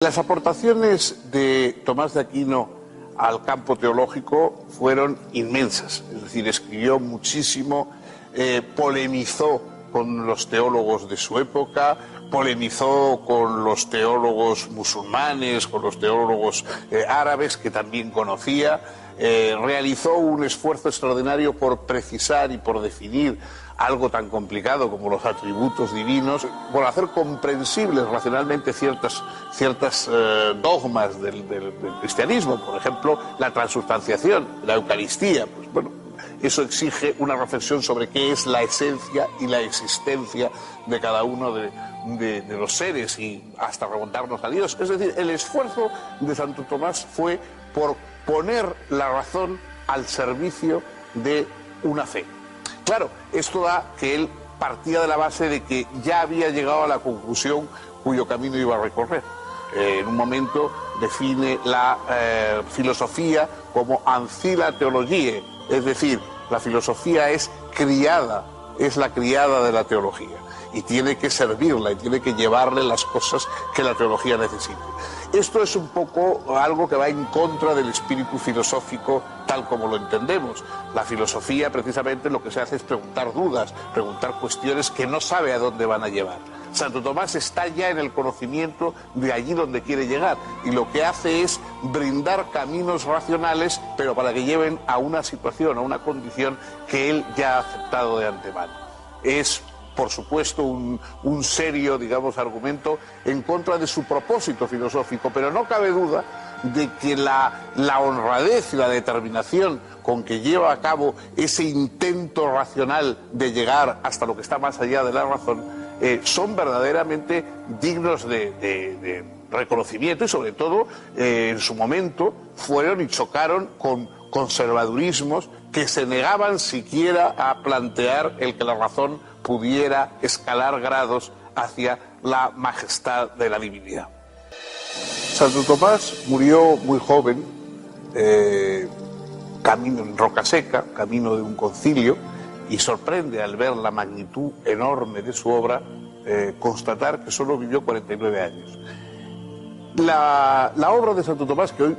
Las aportaciones de Tomás de Aquino al campo teológico fueron inmensas, es decir, escribió muchísimo, polemizó con los teólogos de su época, polemizó con los teólogos musulmanes, con los teólogos árabes que también conocía, realizó un esfuerzo extraordinario por precisar y por definir algo tan complicado como los atributos divinos, por hacer comprensibles racionalmente ciertas dogmas del cristianismo, por ejemplo, la transubstanciación, la Eucaristía. Pues bueno, eso exige una reflexión sobre qué es la esencia y la existencia de cada uno de los seres y hasta remontarnos a Dios. Es decir, el esfuerzo de Santo Tomás fue por poner la razón al servicio de una fe. Claro, esto da que él partía de la base de que ya había llegado a la conclusión cuyo camino iba a recorrer. En un momento define la filosofía como ancilla theologiae, es decir, la filosofía es la criada de la teología y tiene que servirla y tiene que llevarle las cosas que la teología necesite. Esto es un poco algo que va en contra del espíritu filosófico tal como lo entendemos. La filosofía precisamente lo que se hace es preguntar dudas, preguntar cuestiones que no sabe a dónde van a llevar. Santo Tomás está ya en el conocimiento de allí donde quiere llegar y lo que hace es brindar caminos racionales, pero para que lleven a una situación, a una condición que él ya ha aceptado de antemano. Es, por supuesto, un serio, digamos, argumento en contra de su propósito filosófico, pero no cabe duda de que la honradez y la determinación con que lleva a cabo ese intento racional de llegar hasta lo que está más allá de la razón son verdaderamente dignos de reconocimiento y sobre todo en su momento fueron y chocaron con conservadurismos que se negaban siquiera a plantear el que la razón pudiera escalar grados hacia la majestad de la divinidad. Santo Tomás murió muy joven, camino en Rocaseca, camino de un concilio, y sorprende al ver la magnitud enorme de su obra constatar que solo vivió 49 años. La obra de Santo Tomás, que hoy,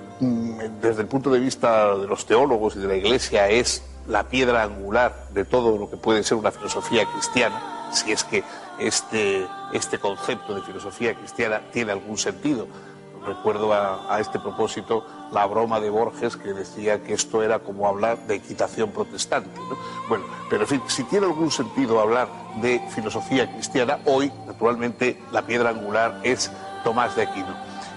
desde el punto de vista de los teólogos y de la Iglesia, es la piedra angular de todo lo que puede ser una filosofía cristiana, si es que este concepto de filosofía cristiana tiene algún sentido. Recuerdo a este propósito la broma de Borges que decía que esto era como hablar de equitación protestante, ¿no? Bueno, pero en fin, si tiene algún sentido hablar de filosofía cristiana, hoy, naturalmente, la piedra angular es Tomás de Aquino.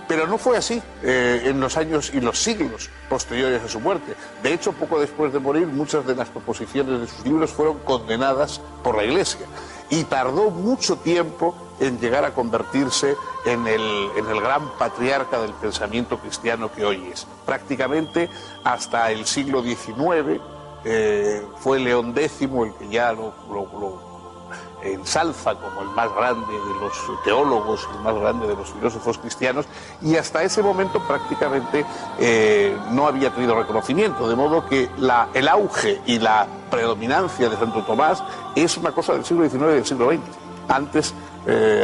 Pero no fue así en los años y los siglos posteriores a su muerte. De hecho, poco después de morir, muchas de las proposiciones de sus libros fueron condenadas por la Iglesia. Y tardó mucho tiempo en llegar a convertirse en el gran patriarca del pensamiento cristiano que hoy es. Prácticamente hasta el siglo XIX fue León X el que ya lo ensalza como el más grande de los teólogos, el más grande de los filósofos cristianos, y hasta ese momento prácticamente no había tenido reconocimiento, de modo que el auge y la predominancia de Santo Tomás es una cosa del siglo XIX y del siglo XX. Antes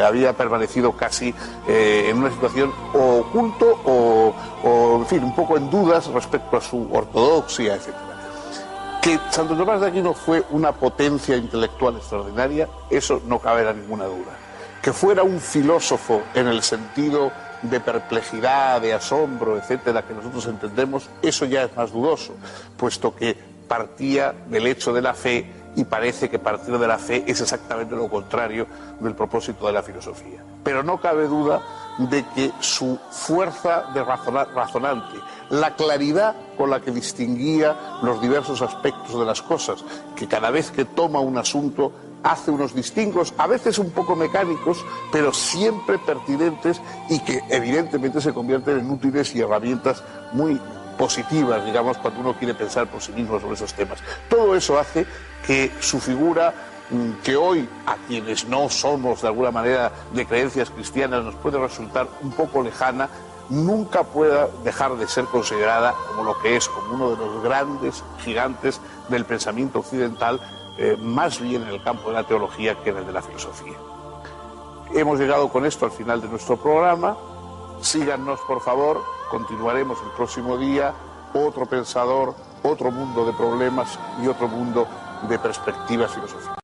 había permanecido casi en una situación o oculto o, en fin, un poco en dudas respecto a su ortodoxia, etc. Que Santo Tomás de Aquino fue una potencia intelectual extraordinaria, eso no cabe ninguna duda. Que fuera un filósofo en el sentido de perplejidad, de asombro, etcétera, que nosotros entendemos, eso ya es más dudoso, puesto que partía del hecho de la fe y parece que partir de la fe es exactamente lo contrario del propósito de la filosofía. Pero no cabe duda de que su fuerza de razonante, la claridad con la que distinguía los diversos aspectos de las cosas, que cada vez que toma un asunto hace unos distingos, a veces un poco mecánicos, pero siempre pertinentes y que evidentemente se convierten en útiles y herramientas muy positivas, digamos, cuando uno quiere pensar por sí mismo sobre esos temas. Todo eso hace que su figura, que hoy a quienes no somos de alguna manera de creencias cristianas nos puede resultar un poco lejana, nunca pueda dejar de ser considerada como lo que es, como uno de los grandes gigantes del pensamiento occidental, más bien en el campo de la teología que en el de la filosofía. Hemos llegado con esto al final de nuestro programa. Síganos, por favor, continuaremos el próximo día, otro pensador, otro mundo de problemas y otro mundo de perspectivas filosóficas.